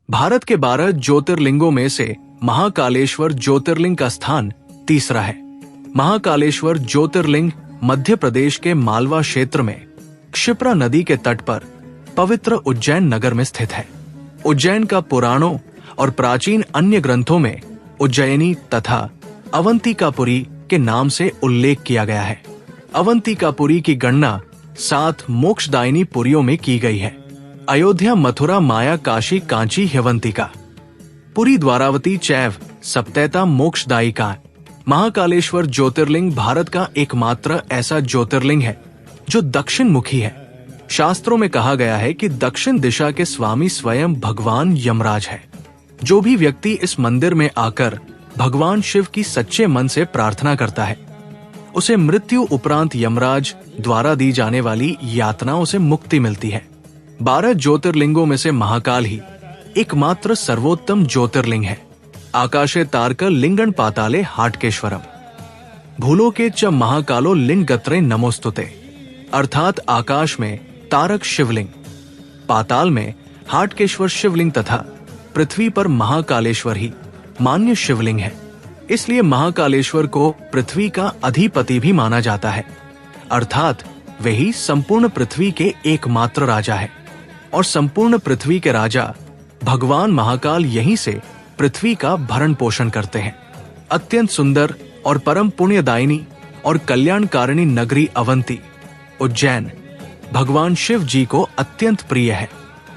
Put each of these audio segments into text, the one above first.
भारत के 12 ज्योतिर्लिंगों में से महाकालेश्वर ज्योतिर्लिंग का स्थान तीसरा है। महाकालेश्वर ज्योतिर्लिंग मध्य प्रदेश के मालवा क्षेत्र में क्षिप्रा नदी के तट पर पवित्र उज्जैन नगर में स्थित है। उज्जैन का पुराणों और प्राचीन अन्य ग्रंथों में उज्जैनी तथा अवंतिकापुरी के नाम से उल्लेख किया गया है। अवंतिकापुरी की गणना 7 मोक्षदायिनी पुरियों में की गई है। अयोध्या, मथुरा, माया, काशी, कांची, ह्यवंतिका, पुरी, द्वारावती चैव सप्तैता मोक्षदायिका। महाकालेश्वर ज्योतिर्लिंग भारत का एकमात्र ऐसा ज्योतिर्लिंग है जो दक्षिण मुखी है। शास्त्रों में कहा गया है कि दक्षिण दिशा के स्वामी स्वयं भगवान यमराज है। जो भी व्यक्ति इस मंदिर में आकर भगवान शिव की सच्चे मन से प्रार्थना करता है, उसे मृत्यु उपरांत यमराज द्वारा दी जाने वाली यातनाओं से मुक्ति मिलती है। 12 ज्योतिर्लिंगों में से महाकाल ही एकमात्र सर्वोत्तम ज्योतिर्लिंग है। आकाशे तारक लिंगण पाताले हाटकेश्वरम, भूलोके च महाकालो लिंगत्रे नमोस्तुते। अर्थात आकाश में तारक शिवलिंग, पाताल में हाटकेश्वर शिवलिंग तथा पृथ्वी पर महाकालेश्वर ही मान्य शिवलिंग है। इसलिए महाकालेश्वर को पृथ्वी का अधिपति भी माना जाता है। अर्थात वही संपूर्ण पृथ्वी के एकमात्र राजा है और संपूर्ण पृथ्वी के राजा भगवान महाकाल यहीं से पृथ्वी का भरण पोषण करते हैं। अत्यंत सुंदर और परम पुण्यदायिनी और कल्याणकारिणी नगरी अवंती उज्जैन भगवान शिव जी को अत्यंत प्रिय है।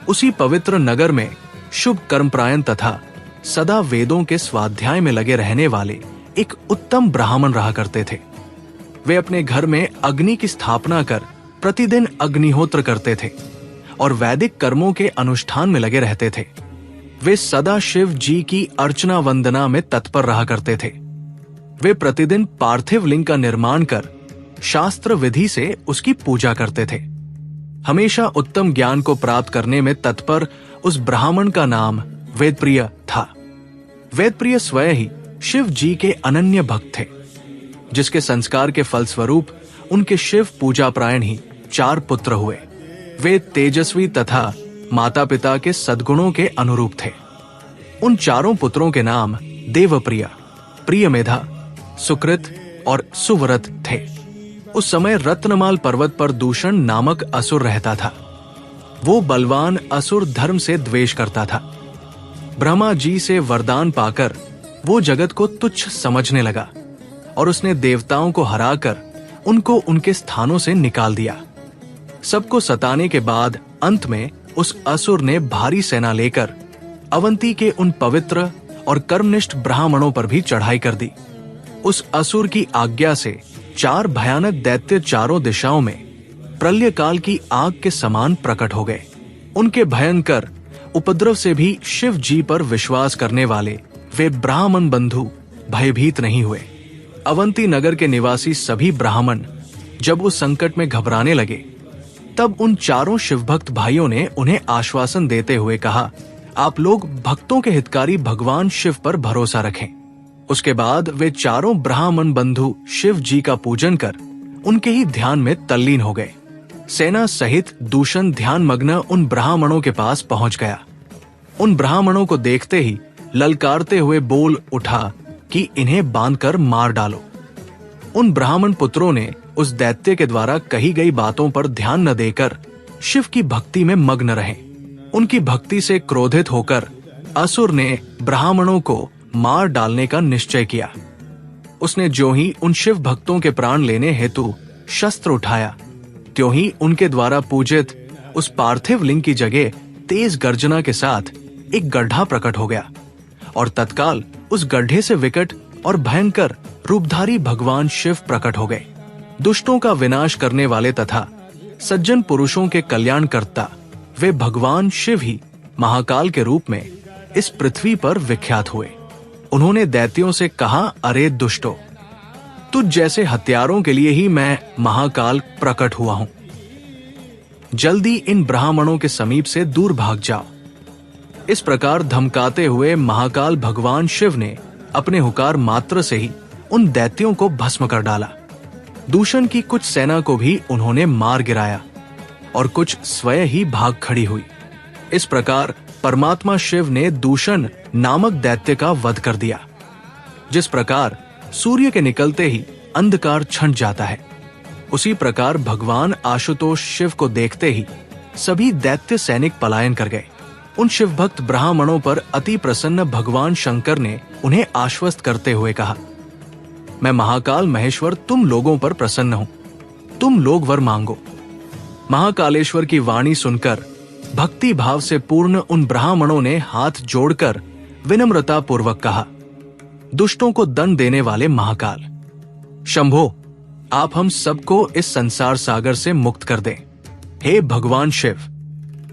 उसी पवित्र नगर में शुभ कर्मपरायण तथा सदा वेदों के स्वाध्याय में लगे रहने वाले एक उत्तम ब्राह्मण रहा करते थे। वे अपने घर में अग्नि की स्थापना कर प्रतिदिन अग्निहोत्र करते थे और वैदिक कर्मों के अनुष्ठान में लगे रहते थे। वे सदा शिव जी की अर्चना वंदना में तत्पर रहा करते थे। वे प्रतिदिन पार्थिव लिंग का निर्माण कर शास्त्र विधि से उसकी पूजा करते थे। हमेशा उत्तम ज्ञान को प्राप्त करने में तत्पर उस ब्राह्मण का नाम वेदप्रिय था। वेदप्रिय स्वयं ही शिव जी के अनन्य भक्त थे, जिसके संस्कार के फलस्वरूप उनके शिव पूजा प्रायण ही 4 पुत्र हुए। वे तेजस्वी तथा माता पिता के सद्गुणों के अनुरूप थे। उन 4 पुत्रों के नाम देवप्रिय, प्रियमेधा, सुकृत और सुव्रत थे। उस समय रत्नमाल पर्वत पर दूषण नामक असुर रहता था। वो बलवान असुर धर्म से द्वेष करता था। ब्रह्मा जी से वरदान पाकर वो जगत को तुच्छ समझने लगा और उसने देवताओं को हराकर उनको उनके स्थानों से निकाल दिया। सबको सताने के बाद अंत में उस असुर ने भारी सेना लेकर अवंती के उन पवित्र और कर्मनिष्ठ ब्राह्मणों पर भी चढ़ाई कर दी। उस असुर की आज्ञा से 4 भयानक दैत्य चारों दिशाओं में प्रलय काल की आग के समान प्रकट हो गए। उनके भयंकर उपद्रव से भी शिव जी पर विश्वास करने वाले वे ब्राह्मण बंधु भयभीत नहीं हुए। अवंती नगर के निवासी सभी ब्राह्मण जब उस संकट में घबराने लगे, तब उन 4 शिवभक्त भाइयों ने उन्हें आश्वासन देते हुए कहा, आप लोग भक्तों के हितकारी भगवान शिव पर भरोसा रखें। उसके बाद वे 4 ब्राह्मण बंधु शिव जी का पूजन कर उनके ही ध्यान में तल्लीन हो गए। सेना सहित दूषण ध्यान मग्न उन ब्राह्मणों के पास पहुंच गया। उन ब्राह्मणों को देखते ही ललकारते हुए बोल उठा कि इन्हें बांधकर मार डालो। उन ब्राह्मण पुत्रों ने उस दैत्य के द्वारा कही गई बातों पर ध्यान न देकर शिव की भक्ति में मग्न रहे। उनकी भक्ति से क्रोधित होकर असुर ने ब्राह्मणों को मार डालने का निश्चय किया। उसने जो ही उन शिव भक्तों के प्राण लेने हेतु शस्त्र उठाया, त्यों ही उनके द्वारा पूजित उस पार्थिव लिंग की जगह तेज गर्जना के साथ एक गड्ढा प्रकट हो गया और तत्काल उस गड्ढे से विकट और भयंकर रूपधारी भगवान शिव प्रकट हो गए। दुष्टों का विनाश करने वाले तथा सज्जन पुरुषों के कल्याणकर्ता वे भगवान शिव ही महाकाल के रूप में इस पृथ्वी पर विख्यात हुए। उन्होंने दैत्यों से कहा, अरे दुष्टों, तुझ जैसे हत्यारों के लिए ही मैं महाकाल प्रकट हुआ हूं। जल्दी इन ब्राह्मणों के समीप से दूर भाग जाओ। इस प्रकार धमकाते हुए महाकाल भगवान शिव ने अपने हुकार मात्र से ही उन दैत्यों को भस्म कर डाला। दूषण की कुछ सेना को भी उन्होंने मार गिराया और कुछ स्वयं ही भाग खड़ी हुई। इस प्रकार परमात्मा शिव ने दूषण नामक दैत्य का वध कर दिया। जिस प्रकार सूर्य के निकलते ही अंधकार छंट जाता है, उसी प्रकार भगवान आशुतोष शिव को देखते ही सभी दैत्य सैनिक पलायन कर गए। उन शिव भक्त ब्राह्मणों पर अति प्रसन्न भगवान शंकर ने उन्हें आश्वस्त करते हुए कहा, मैं महाकाल महेश्वर तुम लोगों पर प्रसन्न हूं, तुम लोग वर मांगो। महाकालेश्वर की वाणी सुनकर भक्ति भाव से पूर्ण उन ब्राह्मणों ने हाथ जोड़कर विनम्रता पूर्वक कहा, दुष्टों को दंड देने वाले महाकाल शंभो, आप हम सबको इस संसार सागर से मुक्त कर दें। हे भगवान शिव,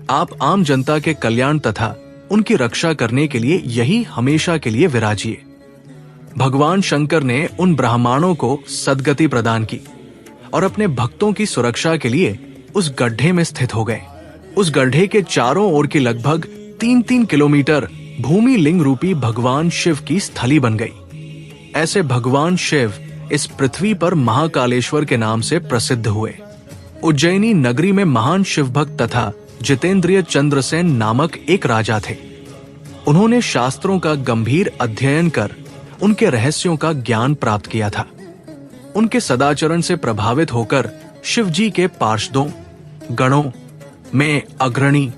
आप आम जनता के कल्याण तथा उनकी रक्षा करने के लिए यही हमेशा के लिए विराजिए। भगवान शंकर ने उन ब्राह्मणों को सद्गति प्रदान की और अपने भक्तों की सुरक्षा के लिए उस गड्ढे में स्थित हो गए। उस गड्ढे के चारों ओर की लगभग 3-3 किलोमीटर भूमि लिंग रूपी भगवान शिव की स्थली बन गई। ऐसे भगवान शिव इस पृथ्वी पर महाकालेश्वर के नाम से प्रसिद्ध हुए। उज्जैनी नगरी में महान शिव भक्त तथा जितेंद्रिय चंद्रसेन नामक एक राजा थे। उन्होंने शास्त्रों का गंभीर अध्ययन कर उनके रहस्यों का ज्ञान प्राप्त किया था। उनके सदाचरण से प्रभावित होकर शिव जी के पार्षदों गणों में अग्रणी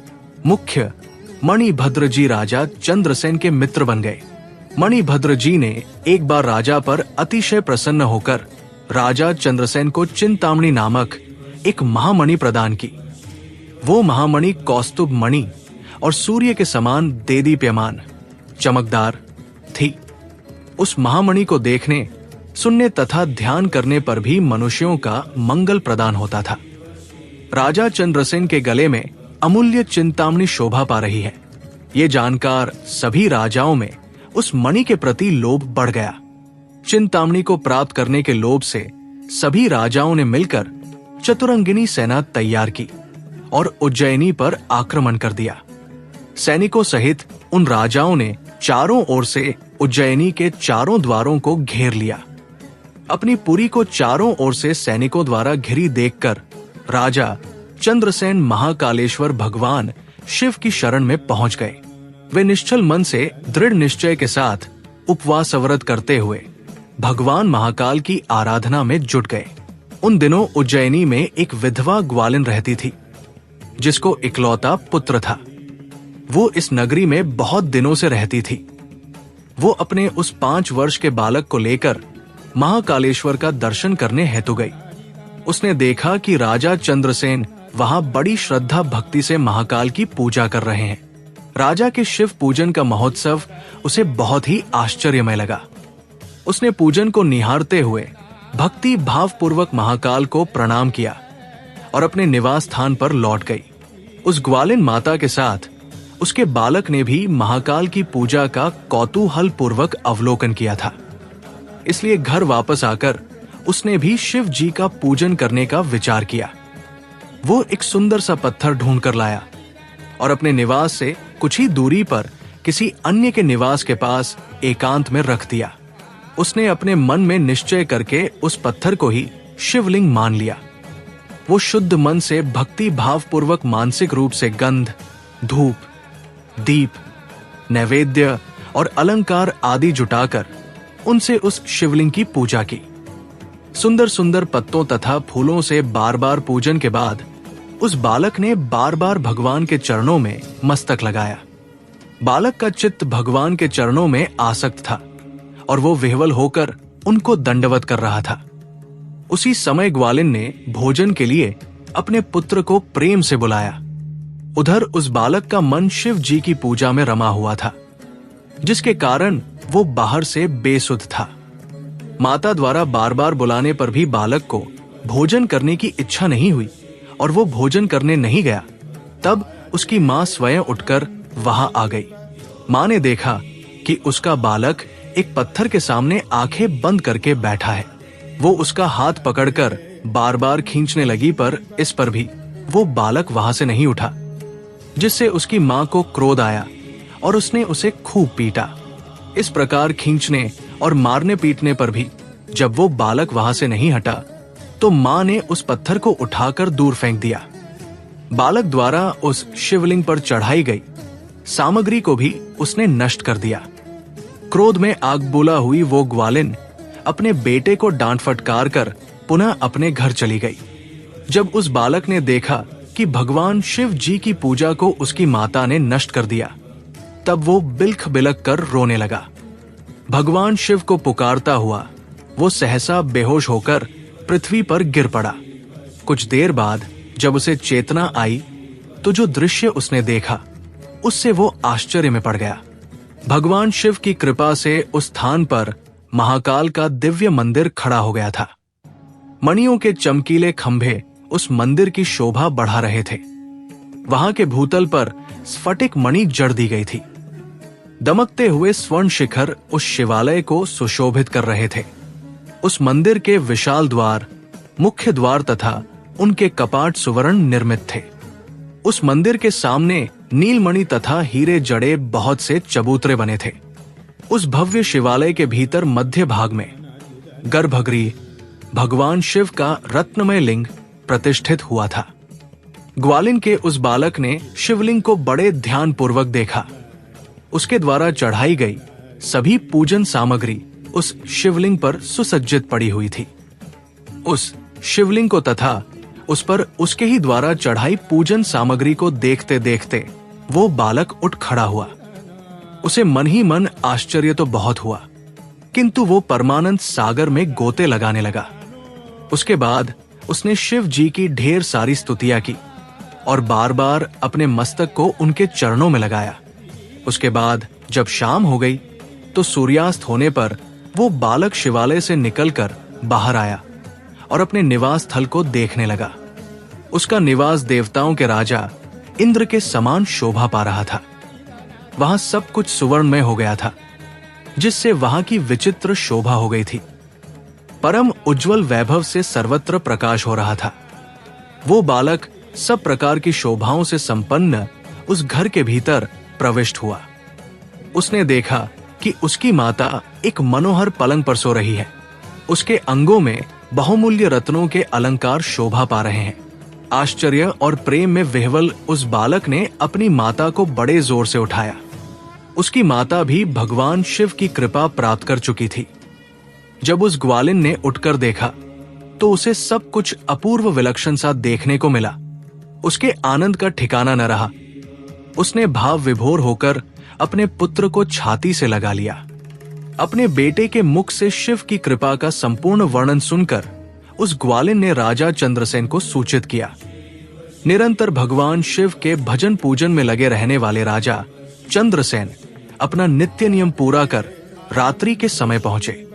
मुख्य मणिभद्र जी राजा चंद्रसेन के मित्र बन गए। मणिभद्र जी ने एक बार राजा पर अतिशय प्रसन्न होकर राजा चंद्रसेन को चिंतामणि नामक एक महामणि प्रदान की। वो महामणि कौस्तुभ मणि और सूर्य के समान देदीप्यमान चमकदार थी। उस महामणि को देखने, सुनने तथा ध्यान करने पर भी मनुष्यों का मंगल प्रदान होता था। राजा चंद्रसेन के गले में अमूल्य चिंतामणि शोभा पा रही है, ये जानकर सभी राजाओं में उस मणि के प्रति लोभ बढ़ गया। चिंतामणि को प्राप्त करने के लोभ से सभी राजाओं ने मिलकर चतुरंगिनी सेना तैयार की और उज्जैनी पर आक्रमण कर दिया। सैनिकों सहित उन राजाओं ने चारों ओर से उज्जैनी के चारों द्वारों को घेर लिया। अपनी पुरी को चारों ओर से सैनिकों द्वारा घिरी देखकर राजा चंद्रसेन महाकालेश्वर भगवान शिव की शरण में पहुंच गए। वे निश्चल मन से दृढ़ निश्चय के साथ उपवास व्रत करते हुए भगवान महाकाल की आराधना में जुट गए। उन दिनों उज्जैनी में एक विधवा ग्वालिन रहती थी, जिसको इकलौता पुत्र था। वो इस नगरी में बहुत दिनों से रहती थी। वो अपने उस 5 वर्ष के बालक को लेकर महाकालेश्वर का दर्शन करने हेतु गई। उसने देखा कि राजा चंद्रसेन वहां बड़ी श्रद्धा भक्ति से महाकाल की पूजा कर रहे हैं। राजा के शिव पूजन का महोत्सव उसे बहुत ही आश्चर्यमय लगा। उसने पूजन को निहारते हुए भक्ति भावपूर्वक महाकाल को प्रणाम किया और अपने निवास स्थान पर लौट गई। उस ग्वालिन माता के साथ उसके बालक ने भी महाकाल की पूजा का कौतूहल पूर्वक अवलोकन किया था। इसलिए घर वापस आकर उसने भी शिव जी का पूजन करने का विचार किया। वो एक सुंदर सा पत्थर ढूंढ कर लाया और अपने निवास से कुछ ही दूरी पर किसी अन्य के निवास के पास एकांत में रख दिया। उसने अपने मन में निश्चय करके उस पत्थर को ही शिवलिंग मान लिया। वो शुद्ध मन से भक्ति भावपूर्वक मानसिक रूप से गंध, धूप, दीप, नैवेद्य और अलंकार आदि जुटाकर उनसे उस शिवलिंग की पूजा की। सुंदर सुंदर पत्तों तथा फूलों से बार बार पूजन के बाद उस बालक ने बार बार भगवान के चरणों में मस्तक लगाया। बालक का चित्त भगवान के चरणों में आसक्त था और वो विह्वल होकर उनको दंडवत कर रहा था। उसी समय ग्वालिन ने भोजन के लिए अपने पुत्र को प्रेम से बुलाया। उधर उस बालक का मन शिव जी की पूजा में रमा हुआ था, जिसके कारण वो बाहर से बेसुध था। माता द्वारा बार बार बुलाने पर भी बालक को भोजन करने की इच्छा नहीं हुई और वो भोजन करने नहीं गया। तब उसकी मां स्वयं उठकर वहां आ गई। मां ने देखा कि उसका बालक एक पत्थर के सामने आंखें बंद करके बैठा है। वो उसका हाथ पकड़कर बार बार खींचने लगी, पर इस पर भी वो बालक वहां से नहीं उठा, जिससे उसकी मां को क्रोध आया और उसने उसे खूब पीटा। इस प्रकार खींचने और मारने पीटने पर भी जब वो बालक वहां से नहीं हटा, तो मां ने उस पत्थर को उठाकर दूर फेंक दिया। बालक द्वारा उस शिवलिंग पर चढ़ाई गई सामग्री को भी उसने नष्ट कर दिया। क्रोध में आग बुला हुई वो ग्वालिन अपने बेटे को डांट फटकार कर पुनः अपने घर चली गई। जब उस बालक ने देखा कि भगवान शिव जी की पूजा को उसकी माता ने नष्ट कर दिया, तब वो बिलख बिलख कर रोने लगा। भगवान शिव को पुकारता हुआ वो सहसा बेहोश होकर पृथ्वी पर गिर पड़ा। कुछ देर बाद जब उसे चेतना आई तो जो दृश्य उसने देखा उससे वो आश्चर्य में पड़ गया। भगवान शिव की कृपा से उस स्थान पर महाकाल का दिव्य मंदिर खड़ा हो गया था। मणियों के चमकीले खंभे उस मंदिर की शोभा बढ़ा रहे थे। वहां के भूतल पर स्फटिक मणि जड़ दी गई थी। दमकते हुए स्वर्ण शिखर उस शिवालय को सुशोभित कर रहे थे। उस मंदिर के विशाल द्वार, मुख्य द्वार तथा उनके कपाट सुवर्ण निर्मित थे। उस मंदिर के सामने नीलमणि तथा हीरे जड़े बहुत से चबूतरे बने थे। उस भव्य शिवालय के भीतर मध्य भाग में गर्भगृह भगवान शिव का रत्नमय लिंग प्रतिष्ठित हुआ था। ग्वालिन के उस बालक ने शिवलिंग को बड़े ध्यान पूर्वक देखा। उसके द्वारा चढ़ाई गई सभी पूजन सामग्री उस शिवलिंग पर सुसज्जित पड़ी हुई थी। उस शिवलिंग को तथा उस पर उसके ही द्वारा चढ़ाई पूजन सामग्री को देखते देखते वो बालक उठ खड़ा हुआ। उसे मन ही मन आश्चर्य तो बहुत हुआ, किंतु वो परमानंद सागर में गोते लगाने लगा। उसके बाद उसने शिव जी की ढेर सारी स्तुतियां की और बार बार अपने मस्तक को उनके चरणों में लगाया। उसके बाद जब शाम हो गई तो सूर्यास्त होने पर वो बालक शिवालय से निकलकर बाहर आया और अपने निवास स्थल को देखने लगा। उसका निवास देवताओं के राजा इंद्र के समान शोभा पा रहा था। वहां सब कुछ सुवर्णमय हो गया था, जिससे वहां की विचित्र शोभा हो गई थी। परम उज्जवल वैभव से सर्वत्र प्रकाश हो रहा था। वो बालक सब प्रकार की शोभाओं से संपन्न उस घर के भीतर प्रविष्ट हुआ। उसने देखा कि उसकी माता एक मनोहर पलंग पर सो रही है। उसके अंगों में बहुमूल्य रत्नों के अलंकार शोभा पा रहे हैं। आश्चर्य और प्रेम में विह्वल उस बालक ने अपनी माता को बड़े जोर से उठाया। उसकी माता भी भगवान शिव की कृपा प्राप्त कर चुकी थी। जब उस ग्वालिन ने उठकर देखा तो उसे सब कुछ अपूर्व विलक्षण सा देखने को मिला। उसके आनंद का ठिकाना न रहा। उसने भाव विभोर होकर अपने पुत्र को छाती से लगा लिया। अपने बेटे के मुख से शिव की कृपा का संपूर्ण वर्णन सुनकर उस ग्वालिन ने राजा चंद्रसेन को सूचित किया। निरंतर भगवान शिव के भजन पूजन में लगे रहने वाले राजा चंद्रसेन अपना नित्य नियम पूरा कर रात्रि के समय पहुंचे।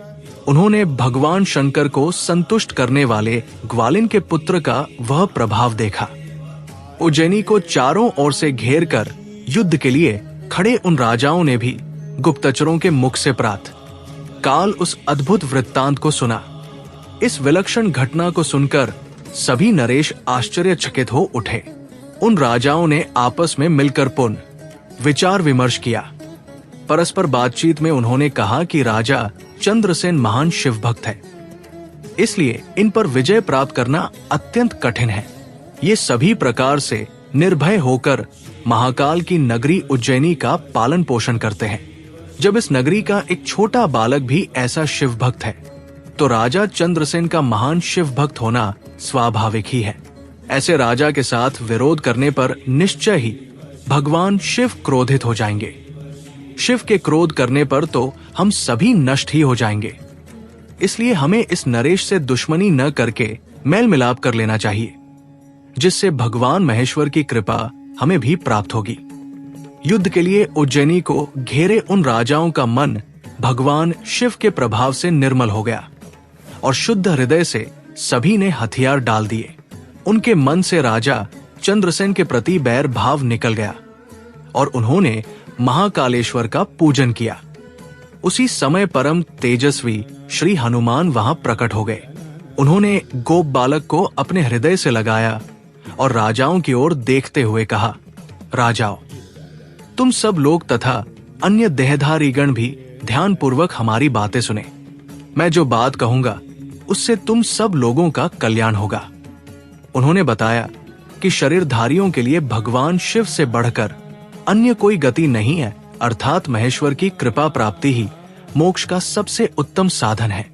उन्होंने भगवान शंकर को संतुष्ट करने वाले ग्वालिन के पुत्र का वह प्रभाव देखा। उज्जैनी को चारों ओर से घेर कर युद्ध के लिए खड़े उन राजाओं ने भी गुप्तचरों के मुख से प्रात काल उस अद्भुत वृत्तांत को सुना। इस विलक्षण घटना को सुनकर सभी नरेश आश्चर्यचकित हो उठे। उन राजाओं ने आपस में मिलकर पुनः विचार विमर्श किया। परस्पर बातचीत में उन्होंने कहा कि राजा चंद्रसेन महान शिव भक्त है, इसलिए इन पर विजय प्राप्त करना अत्यंत कठिन है। ये सभी प्रकार से निर्भय होकर महाकाल की नगरी उज्जैनी का पालन पोषण करते हैं। जब इस नगरी का एक छोटा बालक भी ऐसा शिव भक्त है, तो राजा चंद्रसेन का महान शिव भक्त होना स्वाभाविक ही है। ऐसे राजा के साथ विरोध करने पर निश्चय ही भगवान शिव क्रोधित हो जाएंगे। शिव के क्रोध करने पर तो हम सभी नष्ट ही हो जाएंगे। इसलिए हमें इस नरेश से दुश्मनी न करके मेल मिलाप कर लेना चाहिए, जिससे भगवान महेश्वर की कृपा हमें भी प्राप्त होगी। युद्ध के लिए उज्जैनी को घेरे उन राजाओं का मन भगवान शिव के प्रभाव से निर्मल हो गया और शुद्ध हृदय से सभी ने हथियार डाल दिए। उनके मन से राजा चंद्रसेन के प्रति बैर भाव निकल गया और उन्होंने महाकालेश्वर का पूजन किया। उसी समय परम तेजस्वी श्री हनुमान वहां प्रकट हो गए। उन्होंने गोप बालक को अपने हृदय से लगाया और राजाओं की ओर देखते हुए कहा, राजाओं, तुम सब लोग तथा अन्य देहधारीगण भी ध्यान पूर्वक हमारी बातें सुने। मैं जो बात कहूंगा उससे तुम सब लोगों का कल्याण होगा। उन्होंने बताया कि शरीरधारियों के लिए भगवान शिव से बढ़कर अन्य कोई गति नहीं है, अर्थात महेश्वर की कृपा प्राप्ति ही मोक्ष का सबसे उत्तम साधन है।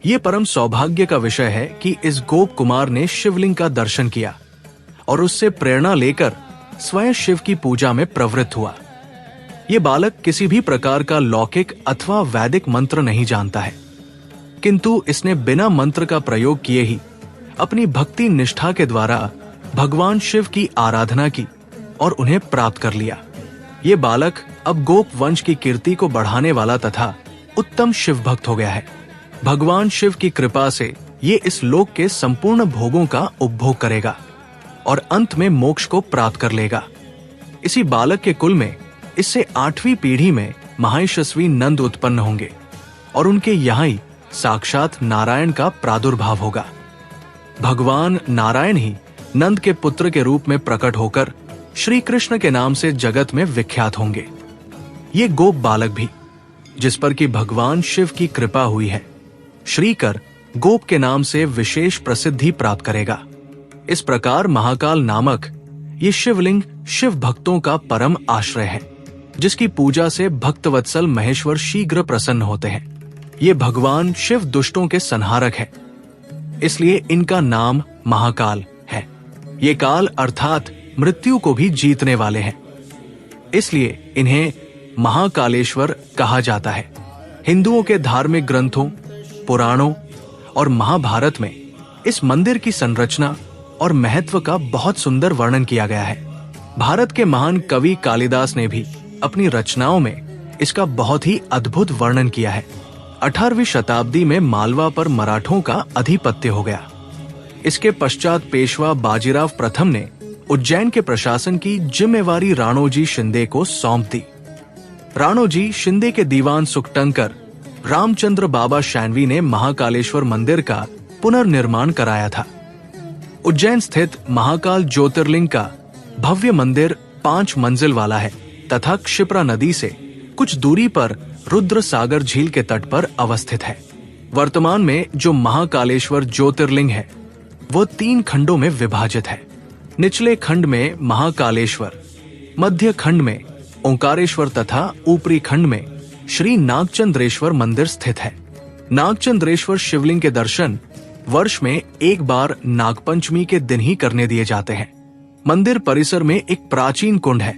ये परम सौभाग्य का विषय है कि इस गोप कुमार ने शिवलिंग का दर्शन किया और उससे प्रेरणा लेकर स्वयं शिव की पूजा में प्रवृत्त हुआ। ये बालक किसी भी प्रकार का लौकिक अथवा वैदिक मंत्र नहीं जानता है, किंतु इसने बिना मंत्र का प्रयोग किए ही अपनी भक्ति निष्ठा के द्वारा भगवान शिव की आराधना की और उन्हें प्राप्त कर लिया। ये बालक अब गोप वंश की कीर्ति को बढ़ाने वाला तथा उत्तम शिव भक्त हो गया है। भगवान शिव की कृपा से ये इस लोक के संपूर्ण भोगों का उपभोग करेगा और अंत में मोक्ष को प्राप्त कर लेगा। इसी बालक के कुल में इससे 8वीं पीढ़ी में महायशस्वी नंद उत्पन्न होंगे और उनके यहाँ ही साक्षात नारायण का प्रादुर्भाव होगा। भगवान नारायण ही नंद के पुत्र के रूप में प्रकट होकर श्री कृष्ण के नाम से जगत में विख्यात होंगे। ये गोप बालक भी, जिस पर कि भगवान शिव की कृपा हुई है, श्रीकर गोप के नाम से विशेष प्रसिद्धि प्राप्त करेगा। इस प्रकार महाकाल नामक ये शिवलिंग शिव भक्तों का परम आश्रय है, जिसकी पूजा से भक्तवत्सल महेश्वर शीघ्र प्रसन्न होते हैं। ये भगवान शिव दुष्टों के संहारक है, इसलिए इनका नाम महाकाल है। ये काल अर्थात मृत्यु को भी जीतने वाले हैं, इसलिए इन्हें महाकालेश्वर कहा जाता है। हिंदुओं के धार्मिक ग्रंथों, पुराणों और महाभारत में इस मंदिर की संरचना और महत्व का बहुत सुंदर वर्णन किया गया है। भारत के महान कवि कालिदास ने भी अपनी रचनाओं में इसका बहुत ही अद्भुत वर्णन किया है। 18वीं शताब्दी में मालवा पर मराठों का अधिपत्य हो गया। इसके पश्चात पेशवा बाजीराव प्रथम ने उज्जैन के प्रशासन की जिम्मेवारी राणोजी शिंदे को सौंप दी। राणोजी शिंदे के दीवान सुखटंकर रामचंद्र बाबा शैनवी ने महाकालेश्वर मंदिर का पुनर्निर्माण कराया था। उज्जैन स्थित महाकाल ज्योतिर्लिंग का भव्य मंदिर 5 मंजिल वाला है तथा क्षिप्रा नदी से कुछ दूरी पर रुद्र सागर झील के तट पर अवस्थित है। वर्तमान में जो महाकालेश्वर ज्योतिर्लिंग है वो 3 खंडों में विभाजित है। निचले खंड में महाकालेश्वर, मध्य खंड में ओंकारेश्वर तथा ऊपरी खंड में श्री नागचंद्रेश्वर मंदिर स्थित है। नागचंद्रेश्वर शिवलिंग के दर्शन वर्ष में एक बार नागपंचमी के दिन ही करने दिए जाते हैं। मंदिर परिसर में एक प्राचीन कुंड है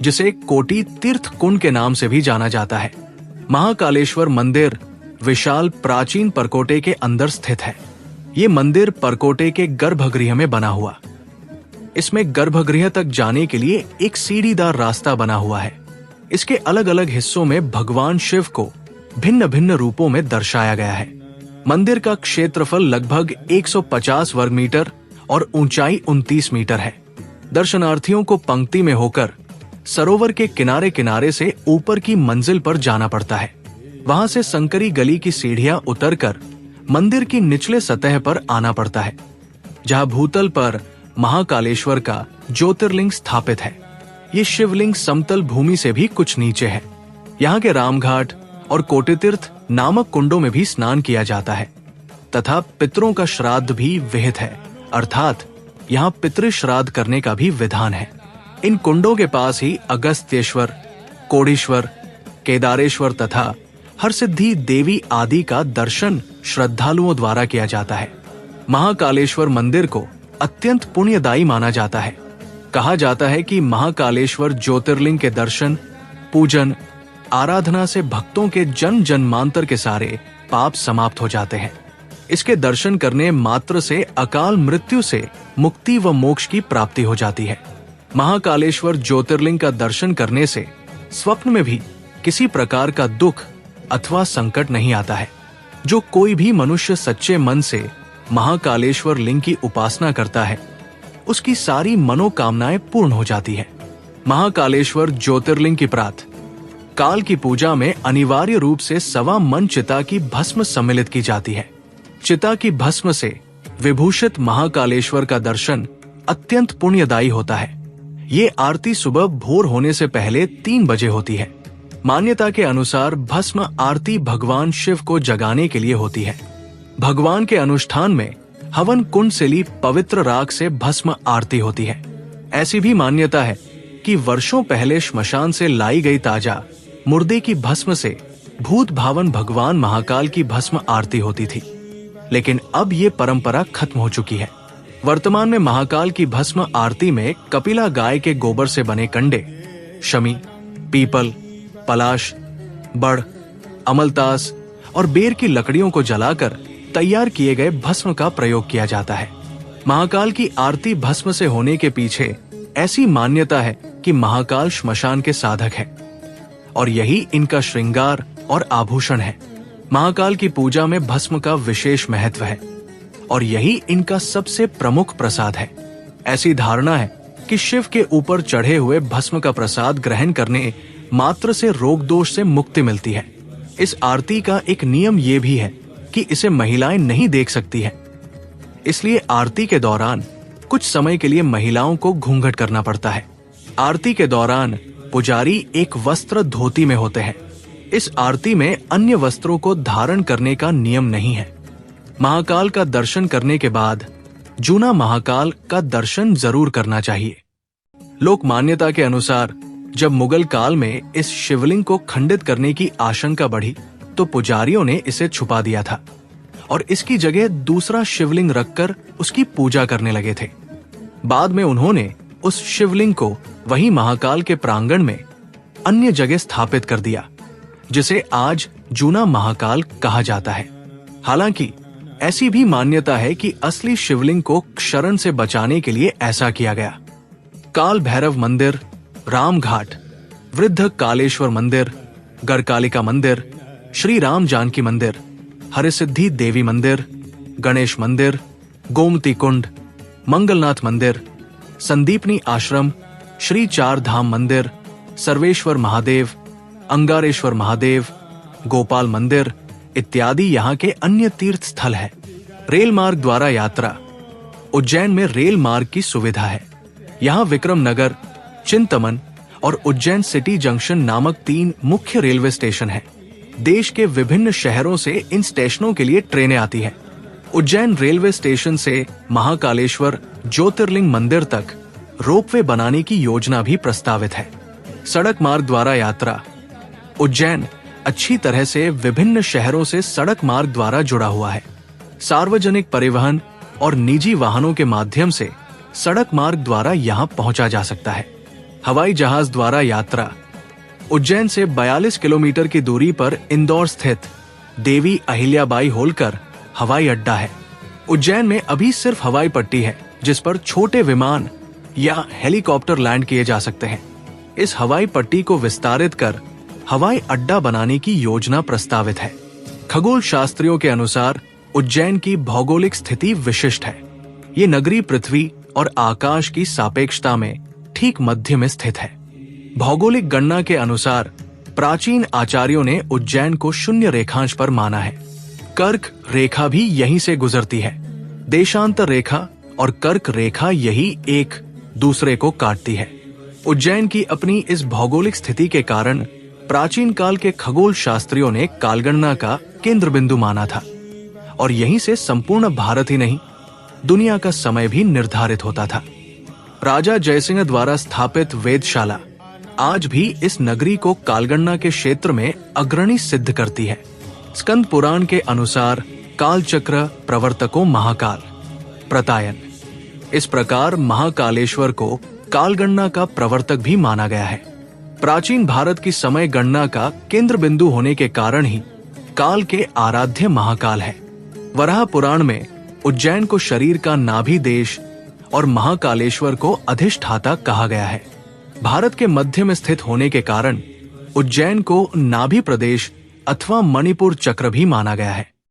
जिसे कोटि तीर्थ कुंड के नाम से भी जाना जाता है। महाकालेश्वर मंदिर विशाल प्राचीन परकोटे के अंदर स्थित है। ये मंदिर परकोटे के गर्भगृह में बना हुआ। इसमें गर्भगृह तक जाने के लिए एक सीढ़ीदार रास्ता बना हुआ है। इसके अलग अलग हिस्सों में भगवान शिव को भिन्न भिन्न रूपों में दर्शाया गया है। मंदिर का क्षेत्रफल लगभग 150 वर्ग मीटर और ऊंचाई 29 मीटर है। दर्शनार्थियों को पंक्ति में होकर सरोवर के किनारे किनारे से ऊपर की मंजिल पर जाना पड़ता है। वहां से संकरी गली की सीढ़ियां उतरकर मंदिर की निचले सतह पर आना पड़ता है, जहां भूतल पर महाकालेश्वर का ज्योतिर्लिंग स्थापित है। ये शिवलिंग समतल भूमि से भी कुछ नीचे है। यहाँ के रामघाट और कोटितीर्थ नामक कुंडों में भी स्नान किया जाता है तथा पितरों का श्राद्ध भी विहित है, अर्थात यहाँ पितृ श्राद्ध करने का भी विधान है। इन कुंडों के पास ही अगस्त्येश्वर, कोडीश्वर, केदारेश्वर तथा हरसिद्धि देवी आदि का दर्शन श्रद्धालुओं द्वारा किया जाता है। महाकालेश्वर मंदिर को अत्यंत पुण्यदायी माना जाता है। कहा जाता है कि महाकालेश्वर ज्योतिर्लिंग के दर्शन, पूजन, आराधना से भक्तों के जन्म जन्मांतर के सारे पाप समाप्त हो जाते हैं। इसके दर्शन करने मात्र से अकाल मृत्यु से मुक्ति व मोक्ष की प्राप्ति हो जाती है। महाकालेश्वर ज्योतिर्लिंग का दर्शन करने से स्वप्न में भी किसी प्रकार का दुख अथवा संकट नहीं आता है। जो कोई भी मनुष्य सच्चे मन से महाकालेश्वर लिंग की उपासना करता है, उसकी सारी मनोकामनाएं पूर्ण हो जाती है। महाकालेश्वर ज्योतिर्लिंग की प्रात काल की पूजा में अनिवार्य रूप से 1.25 मन चिता की भस्म सम्मिलित की जाती है। चिता की भस्म से विभूषित महाकालेश्वर का दर्शन अत्यंत पुण्यदायी होता है। ये आरती सुबह भोर होने से पहले 3 बजे होती है। मान्यता के अनुसार भस्म आरती भगवान शिव को जगाने के लिए होती है। भगवान के अनुष्ठान में हवन कुंड से ली पवित्र राख से भस्म आरती होती है। ऐसी भी मान्यता है कि वर्षों पहले श्मशान से लाई गई ताजा मुर्दे की भस्म से भूत भावन भगवान महाकाल की भस्म आरती होती थी, लेकिन अब ये परंपरा खत्म हो चुकी है। वर्तमान में महाकाल की भस्म आरती में कपिला गाय के गोबर से बने कंडे, शमी, पीपल, पलाश, बड़, अमलतास और बेर की लकड़ियों को जलाकर तैयार किए गए भस्म का प्रयोग किया जाता है। महाकाल की आरती भस्म से होने के पीछे ऐसी मान्यता है कि महाकाल श्मशान के साधक है और यही इनका श्रृंगार और आभूषण है। महाकाल की पूजा में भस्म का विशेष महत्व है और यही इनका सबसे प्रमुख प्रसाद है। ऐसी धारणा है कि शिव के ऊपर चढ़े हुए भस्म का प्रसाद ग्रहण करने मात्र से रोग दोष से मुक्ति मिलती है। इस आरती का एक नियम ये भी है कि इसे महिलाएं नहीं देख सकती हैं, इसलिए आरती के दौरान कुछ समय के लिए महिलाओं को घूंघट करना पड़ता है। आरती के दौरान पुजारी एक वस्त्र धोती में होते हैं। इस आरती में अन्य वस्त्रों को धारण करने का नियम नहीं है। महाकाल का दर्शन करने के बाद जूना महाकाल का दर्शन जरूर करना चाहिए। लोक मान्यता के अनुसार जब मुगल काल में इस शिवलिंग को खंडित करने की आशंका बढ़ी तो पुजारियों ने इसे छुपा दिया था और इसकी जगह दूसरा शिवलिंग रखकर उसकी पूजा करने लगे थे। बाद में उन्होंने उस शिवलिंग को वही महाकाल के प्रांगण में अन्य जगह स्थापित कर दिया, जिसे आज जूना महाकाल कहा जाता है। हालांकि ऐसी भी मान्यता है कि असली शिवलिंग को क्षरण से बचाने के लिए ऐसा किया गया। काल भैरव मंदिर, रामघाट, वृद्ध कालेश्वर मंदिर, गढ़कालिका मंदिर, श्री राम जानकी मंदिर, हरिसिद्धि देवी मंदिर, गणेश मंदिर, गोमती कुंड, मंगलनाथ मंदिर, संदीपनी आश्रम, श्री चार धाम मंदिर, सर्वेश्वर महादेव, अंगारेश्वर महादेव, गोपाल मंदिर इत्यादि यहाँ के अन्य तीर्थ स्थल है। रेल मार्ग द्वारा यात्रा। उज्जैन में रेल मार्ग की सुविधा है। यहाँ विक्रम नगर, चिंतमन और उज्जैन सिटी जंक्शन नामक 3 मुख्य रेलवे स्टेशन हैं। देश के विभिन्न शहरों से इन स्टेशनों के लिए ट्रेनें आती हैं। उज्जैन रेलवे स्टेशन से महाकालेश्वर ज्योतिर्लिंग मंदिर तक रोपवे बनाने की योजना भी प्रस्तावित है। सड़क मार्ग द्वारा यात्रा। उज्जैन अच्छी तरह से विभिन्न शहरों से सड़क मार्ग द्वारा जुड़ा हुआ है। सार्वजनिक परिवहन और निजी वाहनों के माध्यम से सड़क मार्ग द्वारा यहाँ पहुंचा जा सकता है। हवाई जहाज द्वारा यात्रा। उज्जैन से 42 किलोमीटर की दूरी पर इंदौर स्थित देवी अहिल्याबाई होलकर हवाई अड्डा है। उज्जैन में अभी सिर्फ हवाई पट्टी है जिस पर छोटे विमान या हेलीकॉप्टर लैंड किए जा सकते हैं। इस हवाई पट्टी को विस्तारित कर हवाई अड्डा बनाने की योजना प्रस्तावित है। खगोल शास्त्रियों के अनुसार उज्जैन की भौगोलिक स्थिति विशिष्ट है। ये नगरी पृथ्वी और आकाश की सापेक्षता में ठीक मध्य में स्थित है। भौगोलिक गणना के अनुसार प्राचीन आचार्यों ने उज्जैन को शून्य रेखांश पर माना है। कर्क रेखा भी यहीं से गुजरती है। देशांतर रेखा और कर्क रेखा यही एक दूसरे को काटती है। उज्जैन की अपनी इस भौगोलिक स्थिति के कारण प्राचीन काल के खगोल शास्त्रियों ने कालगणना का केंद्र बिंदु माना था और यहीं से संपूर्ण भारत ही नहीं, दुनिया का समय भी निर्धारित होता था। राजा जयसिंह द्वारा स्थापित वेदशाला आज भी इस नगरी को कालगणना के क्षेत्र में अग्रणी सिद्ध करती है। स्कंद पुराण के अनुसार कालचक्र प्रवर्तको महाकाल प्रतायन। इस प्रकार महाकालेश्वर को कालगणना का प्रवर्तक भी माना गया है। प्राचीन भारत की समय गणना का केंद्र बिंदु होने के कारण ही काल के आराध्य महाकाल है। वराह पुराण में उज्जैन को शरीर का नाभि देश और महाकालेश्वर को अधिष्ठाता कहा गया है। भारत के मध्य में स्थित होने के कारण उज्जैन को नाभि प्रदेश अथवा मणिपुर चक्र भी माना गया है।